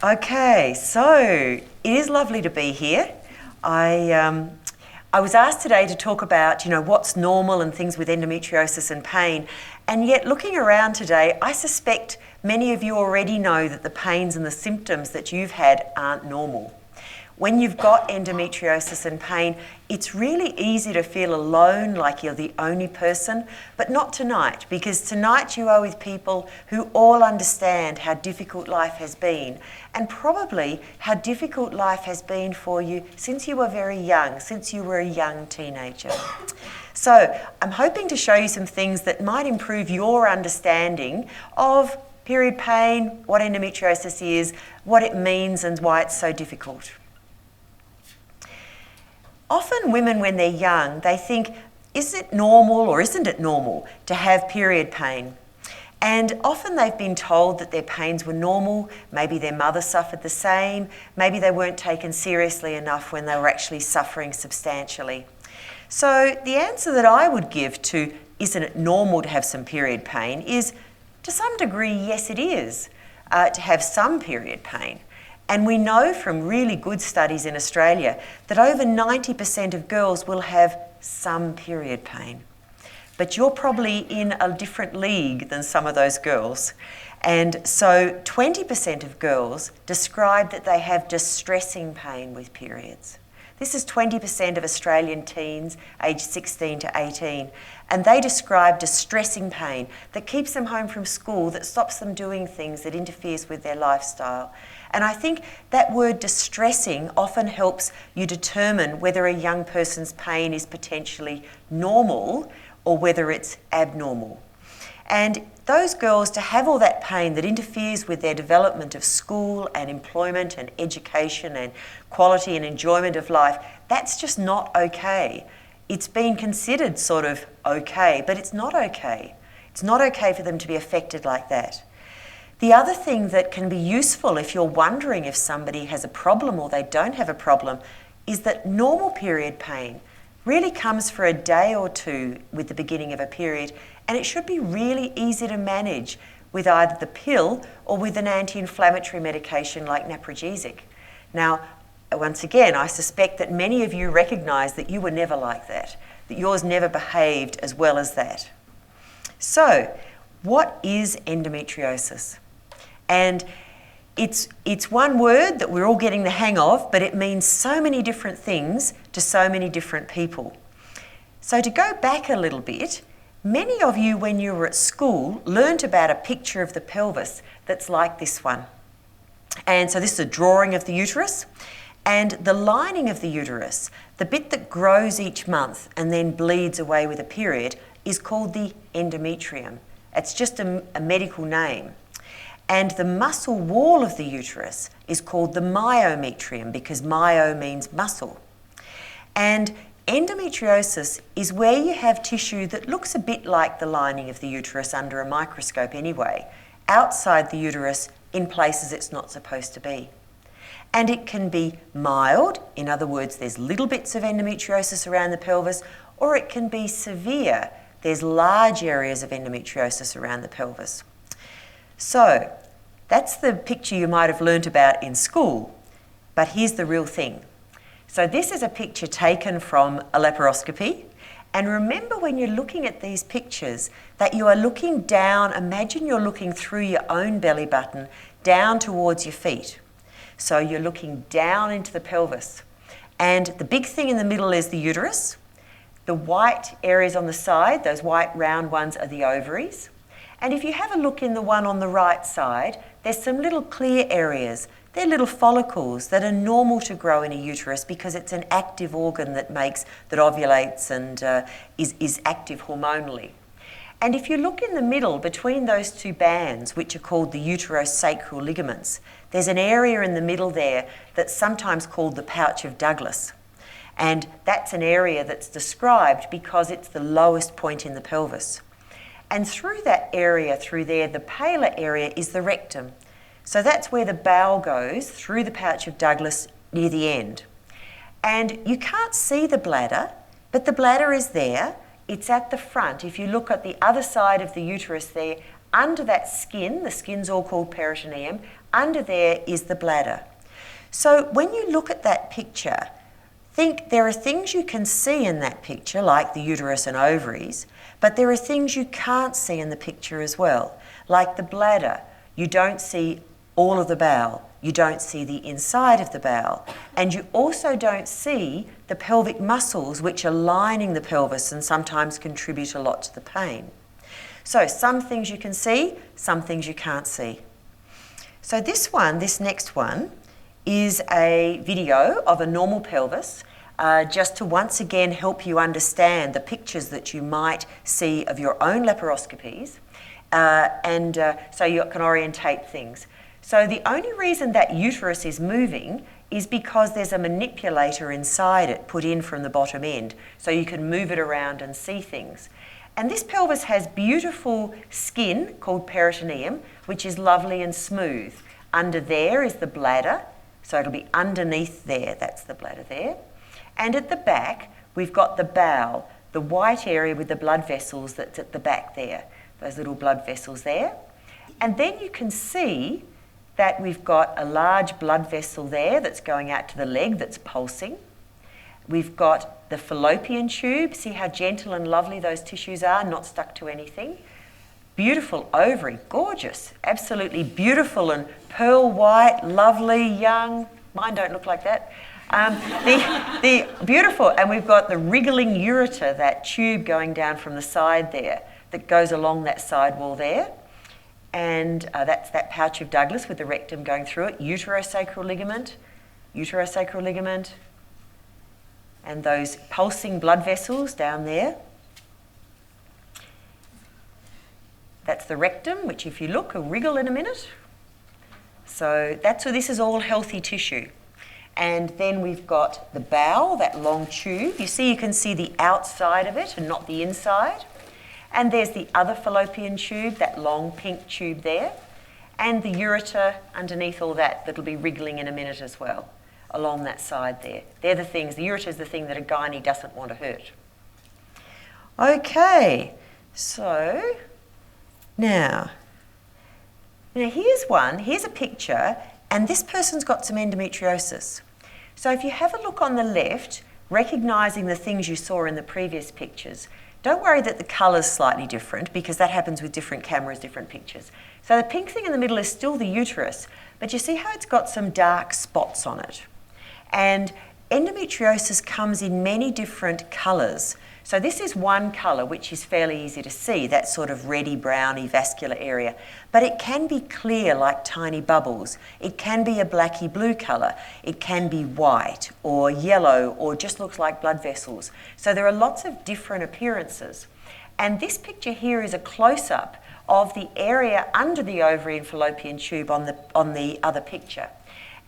Okay, so it is lovely to be here. I was asked today to talk about, what's normal and things with endometriosis and pain, and yet looking around today, I suspect many of you already know that the pains and the symptoms that you've had aren't normal. When you've got endometriosis and pain, it's really easy to feel alone, like you're the only person, but not tonight, because tonight you are with people who all understand how difficult life has been, and probably how difficult life has been for you since you were very young, since you were a young teenager. So I'm hoping to show you some things that might improve your understanding of period pain, what endometriosis is, what it means, and why it's so difficult. Often women, when they're young, they think, is it normal or isn't it normal to have period pain? And often they've been told that their pains were normal, maybe their mother suffered the same, maybe they weren't taken seriously enough when they were actually suffering substantially. So the answer that I would give to isn't it normal to have some period pain is, to some degree, yes it is, to have some period pain. And we know from really good studies in Australia that over 90% of girls will have some period pain. But you're probably in a different league than some of those girls. And so 20% of girls describe that they have distressing pain with periods. This is 20% of Australian teens aged 16 to 18. And they describe distressing pain that keeps them home from school, that stops them doing things, that interferes with their lifestyle. And I think that word distressing often helps you determine whether a young person's pain is potentially normal or whether it's abnormal. And those girls, to have all that pain that interferes with their development of school and employment and education and quality and enjoyment of life, that's just not okay. It's been considered sort of okay, but it's not okay. It's not okay for them to be affected like that. The other thing that can be useful if you're wondering if somebody has a problem or they don't have a problem is that normal period pain really comes for a day or two with the beginning of a period, and it should be really easy to manage with either the pill or with an anti-inflammatory medication like naproxen. Now, once again, I suspect that many of you recognise that you were never like that yours never behaved as well as that. So, what is endometriosis? And it's one word that we're all getting the hang of, but it means so many different things to so many different people. So to go back a little bit, many of you when you were at school learnt about a picture of the pelvis that's like this one. And so this is a drawing of the uterus, and the lining of the uterus, the bit that grows each month and then bleeds away with a period, is called the endometrium. It's just a medical name. And the muscle wall of the uterus is called the myometrium because myo means muscle. And endometriosis is where you have tissue that looks a bit like the lining of the uterus under a microscope anyway, outside the uterus in places it's not supposed to be. And it can be mild, in other words, there's little bits of endometriosis around the pelvis, or it can be severe, there's large areas of endometriosis around the pelvis. So, that's the picture you might have learnt about in school, but here's the real thing. So this is a picture taken from a laparoscopy, and remember when you're looking at these pictures that you are looking down, imagine you're looking through your own belly button down towards your feet. So you're looking down into the pelvis, and the big thing in the middle is the uterus. The white areas on the side, those white round ones, are the ovaries. And if you have a look in the one on the right side, there's some little clear areas. They're little follicles that are normal to grow in a uterus because it's an active organ that ovulates and is active hormonally. And if you look in the middle between those two bands, which are called the uterosacral ligaments, there's an area in the middle there that's sometimes called the pouch of Douglas. And that's an area that's described because it's the lowest point in the pelvis. And through that area, through there, the paler area is the rectum. So that's where the bowel goes, through the pouch of Douglas near the end. And you can't see the bladder, but the bladder is there. It's at the front. If you look at the other side of the uterus there, under that skin, the skin's all called peritoneum, Under there is the bladder. So when you look at that picture, think there are things you can see in that picture, like the uterus and ovaries, but there are things you can't see in the picture as well, like the bladder. You don't see all of the bowel. You don't see the inside of the bowel. And you also don't see the pelvic muscles which are lining the pelvis and sometimes contribute a lot to the pain. So some things you can see, some things you can't see. So this next one, is a video of a normal pelvis, just to once again help you understand the pictures that you might see of your own laparoscopies, so you can orientate things. So the only reason that uterus is moving is because there's a manipulator inside it put in from the bottom end, so you can move it around and see things. And this pelvis has beautiful skin called peritoneum, which is lovely and smooth. Under there is the bladder, so it'll be underneath there, that's the bladder there. And at the back, we've got the bowel, the white area with the blood vessels that's at the back there, those little blood vessels there. And then you can see that we've got a large blood vessel there that's going out to the leg that's pulsing. We've got the fallopian tube. See how gentle and lovely those tissues are, not stuck to anything. Beautiful ovary, gorgeous, absolutely beautiful and pearl white, lovely, young. Mine don't look like that. The beautiful, and we've got the wriggling ureter, that tube going down from the side there that goes along that side wall there. And that's that pouch of Douglas with the rectum going through it, uterosacral ligament, and those pulsing blood vessels down there. That's the rectum, which if you look, will wriggle in a minute. So this is all healthy tissue. And then we've got the bowel, that long tube. You can see the outside of it and not the inside. And there's the other fallopian tube, that long pink tube there. And the ureter underneath all that that'll be wriggling in a minute as well, along that side there. They're the things, the ureter is the thing that a gynae doesn't want to hurt. Okay, so now here's a picture, and this person's got some endometriosis. So if you have a look on the left, recognising the things you saw in the previous pictures, don't worry that the colour's slightly different, because that happens with different cameras, different pictures. So the pink thing in the middle is still the uterus, but you see how it's got some dark spots on it. And endometriosis comes in many different colours. So this is one colour which is fairly easy to see, that sort of reddy, browny, vascular area. But it can be clear like tiny bubbles. It can be a blacky blue colour. It can be white or yellow or just looks like blood vessels. So there are lots of different appearances. And this picture here is a close-up of the area under the ovary and fallopian tube on the other picture.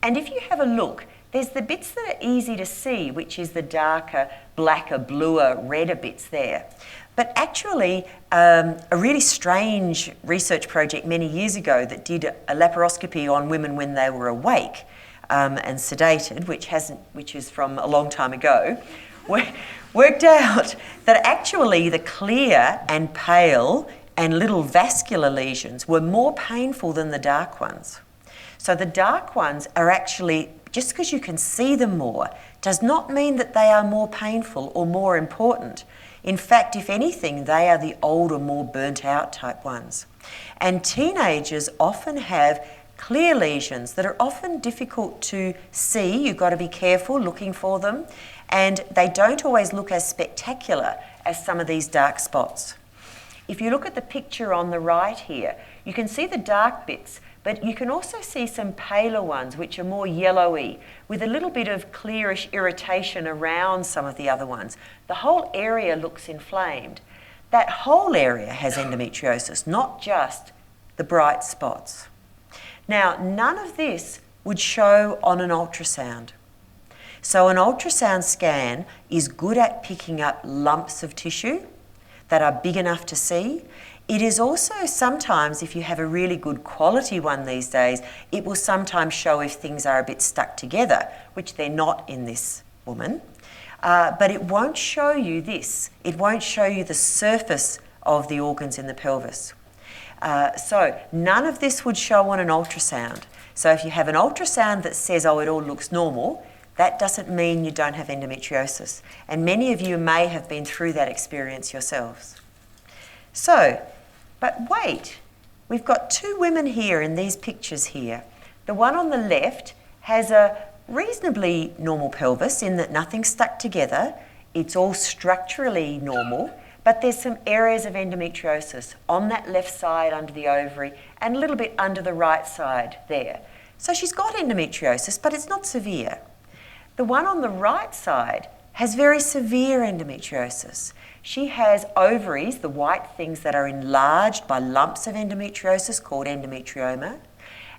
And if you have a look, there's the bits that are easy to see, which is the darker, blacker, bluer, redder bits there. But actually, a really strange research project many years ago that did a laparoscopy on women when they were awake and sedated, which is from a long time ago, worked out that actually the clear and pale and little vascular lesions were more painful than the dark ones. So the dark ones are actually, just because you can see them more, does not mean that they are more painful or more important. In fact, if anything, they are the older, more burnt out type ones. And teenagers often have clear lesions that are often difficult to see. You've got to be careful looking for them. And they don't always look as spectacular as some of these dark spots. If you look at the picture on the right here, you can see the dark bits, but you can also see some paler ones which are more yellowy with a little bit of clearish irritation around some of the other ones. The whole area looks inflamed. That whole area has endometriosis, not just the bright spots. Now, none of this would show on an ultrasound. So an ultrasound scan is good at picking up lumps of tissue that are big enough to see. It is also sometimes, if you have a really good quality one these days, it will sometimes show if things are a bit stuck together, which they're not in this woman. But it won't show you this. It won't show you the surface of the organs in the pelvis. So none of this would show on an ultrasound. So if you have an ultrasound that says, oh, it all looks normal, that doesn't mean you don't have endometriosis. And many of you may have been through that experience yourselves. So, but wait, we've got two women here in these pictures here. The one on the left has a reasonably normal pelvis in that nothing's stuck together. It's all structurally normal, but there's some areas of endometriosis on that left side under the ovary and a little bit under the right side there. So she's got endometriosis, but it's not severe. The one on the right side has very severe endometriosis. She has ovaries, the white things that are enlarged by lumps of endometriosis called endometrioma.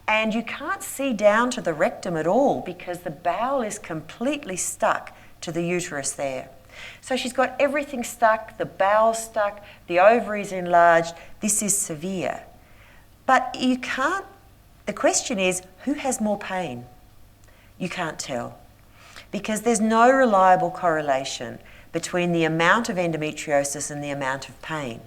And you can't see down to the rectum at all because the bowel is completely stuck to the uterus there. So she's got everything stuck, the bowel stuck, the ovaries enlarged. This is severe. But you can't, the question is, who has more pain? You can't tell because there's no reliable correlation between the amount of endometriosis and the amount of pain.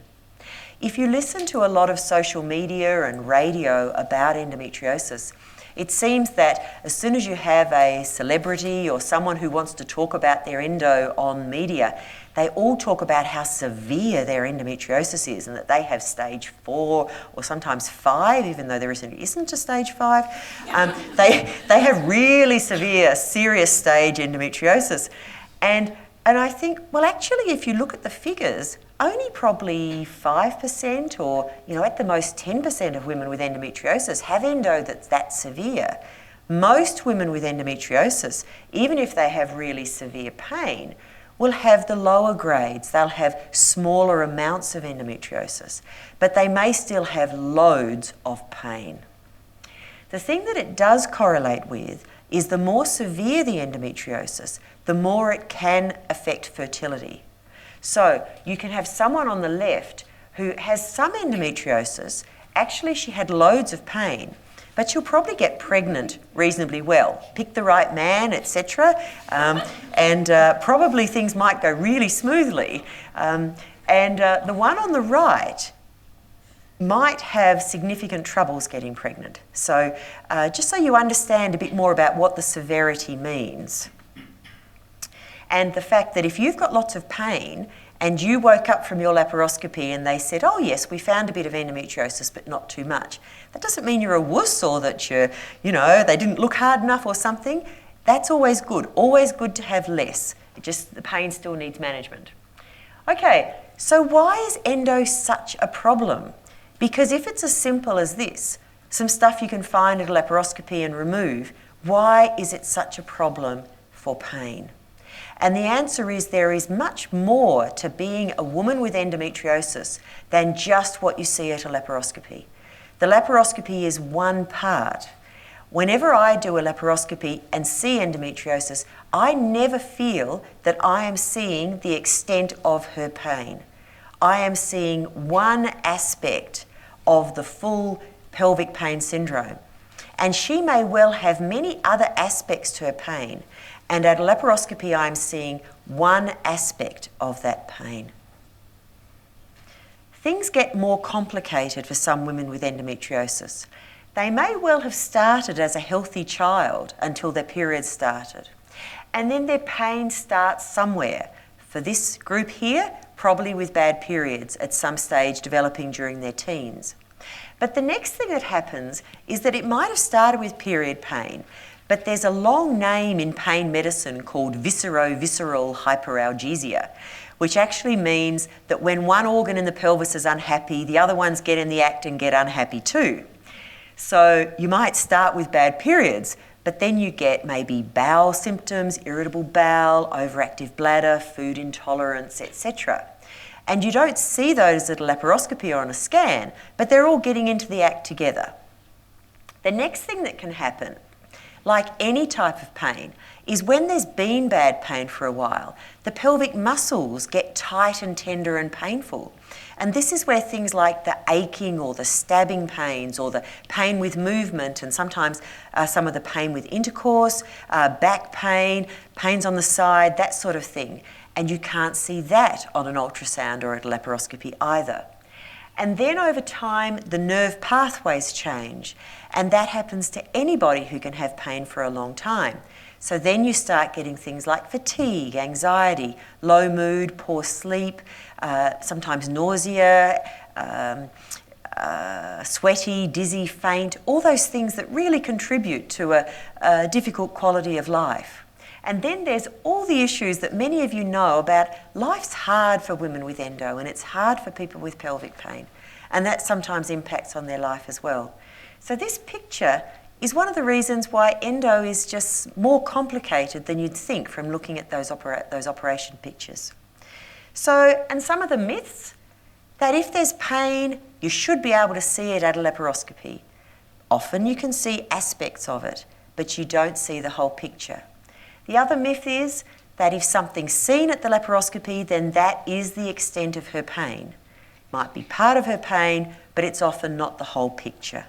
If you listen to a lot of social media and radio about endometriosis, it seems that as soon as you have a celebrity or someone who wants to talk about their endo on media, they all talk about how severe their endometriosis is and that they have stage 4 or sometimes 5, even though there isn't a stage 5. They have really severe, serious stage endometriosis. And I think, well, actually, if you look at the figures, only probably 5% or, at the most 10% of women with endometriosis have endo that's that severe. Most women with endometriosis, even if they have really severe pain, will have the lower grades. They'll have smaller amounts of endometriosis, but they may still have loads of pain. The thing that it does correlate with is the more severe the endometriosis, the more it can affect fertility. So you can have someone on the left who has some endometriosis. Actually, she had loads of pain, but she'll probably get pregnant reasonably well. Pick the right man, etc. Probably things might go really smoothly. The one on the right might have significant troubles getting pregnant. So just so you understand a bit more about what the severity means. And the fact that if you've got lots of pain and you woke up from your laparoscopy and they said, oh yes, we found a bit of endometriosis but not too much, that doesn't mean you're a wuss or that they didn't look hard enough or something. That's always good to have less. The pain still needs management. Okay, so why is endo such a problem? Because if it's as simple as this, some stuff you can find at a laparoscopy and remove, why is it such a problem for pain? And the answer is there is much more to being a woman with endometriosis than just what you see at a laparoscopy. The laparoscopy is one part. Whenever I do a laparoscopy and see endometriosis, I never feel that I am seeing the extent of her pain. I am seeing one aspect of the full pelvic pain syndrome. And she may well have many other aspects to her pain. And at a laparoscopy, I'm seeing one aspect of that pain. Things get more complicated for some women with endometriosis. They may well have started as a healthy child until their periods started. And then their pain starts somewhere. For this group here, probably with bad periods at some stage developing during their teens. But the next thing that happens is that it might have started with period pain, but there's a long name in pain medicine called visceral hyperalgesia, which actually means that when one organ in the pelvis is unhappy, the other ones get in the act and get unhappy too. So you might start with bad periods, but then you get maybe bowel symptoms, irritable bowel, overactive bladder, food intolerance, etc. And you don't see those at a laparoscopy or on a scan, but they're all getting into the act together. The next thing that can happen, like any type of pain, is when there's been bad pain for a while, the pelvic muscles get tight and tender and painful. And this is where things like the aching or the stabbing pains or the pain with movement and sometimes some of the pain with intercourse, back pain, pains on the side, that sort of thing. And you can't see that on an ultrasound or at a laparoscopy either. And then over time, the nerve pathways change. And that happens to anybody who can have pain for a long time. So then you start getting things like fatigue, anxiety, low mood, poor sleep, sometimes nausea, sweaty, dizzy, faint, all those things that really contribute to a difficult quality of life. And then there's all the issues that many of you know about. Life's hard for women with endo, and it's hard for people with pelvic pain. And that sometimes impacts on their life as well. So this picture is one of the reasons why endo is just more complicated than you'd think from looking at those operation pictures. So, and some of the myths, that if there's pain, you should be able to see it at a laparoscopy. Often you can see aspects of it, but you don't see the whole picture. The other myth is that if something's seen at the laparoscopy, then that is the extent of her pain. Might be part of her pain, but it's often not the whole picture.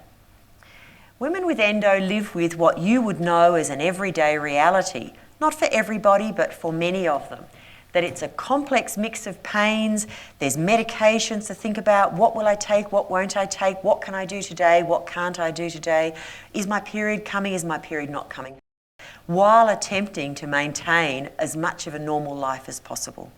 Women with endo live with what you would know as an everyday reality, not for everybody, but for many of them. That it's a complex mix of pains, there's medications to think about, what will I take, what won't I take, what can I do today, what can't I do today, is my period coming, is my period not coming, while attempting to maintain as much of a normal life as possible.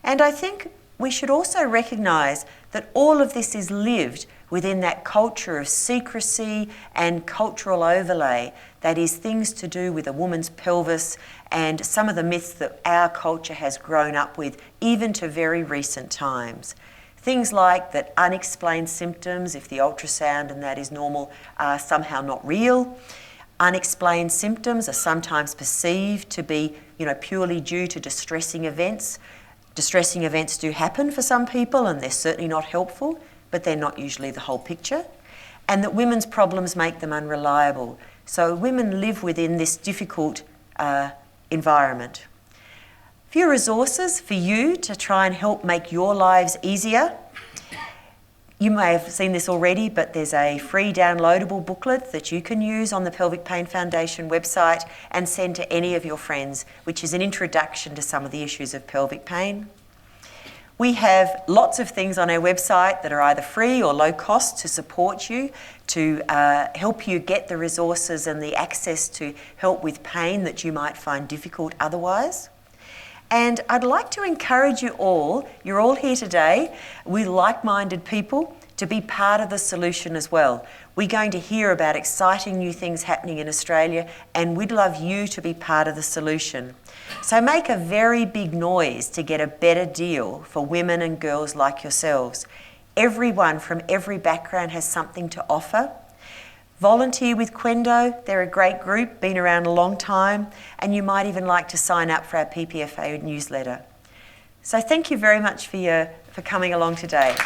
And I think we should also recognise that all of this is lived within that culture of secrecy and cultural overlay, that is things to do with a woman's pelvis and some of the myths that our culture has grown up with even to very recent times. Things like that unexplained symptoms, if the ultrasound and that is normal, are somehow not real. Unexplained symptoms are sometimes perceived to be, purely due to distressing events. Distressing events do happen for some people and they're certainly not helpful, but they're not usually the whole picture. And that women's problems make them unreliable. So women live within this difficult environment. A few resources for you to try and help make your lives easier. You may have seen this already, but there's a free downloadable booklet that you can use on the Pelvic Pain Foundation website and send to any of your friends, which is an introduction to some of the issues of pelvic pain. We have lots of things on our website that are either free or low cost to support you, to help you get the resources and the access to help with pain that you might find difficult otherwise. And I'd like to encourage you all, you're all here today with like-minded people, to be part of the solution as well. We're going to hear about exciting new things happening in Australia, and we'd love you to be part of the solution. So make a very big noise to get a better deal for women and girls like yourselves. Everyone from every background has something to offer. Volunteer with QENDO, they're a great group, been around a long time, and you might even like to sign up for our PPFA newsletter. So thank you very much for coming along today.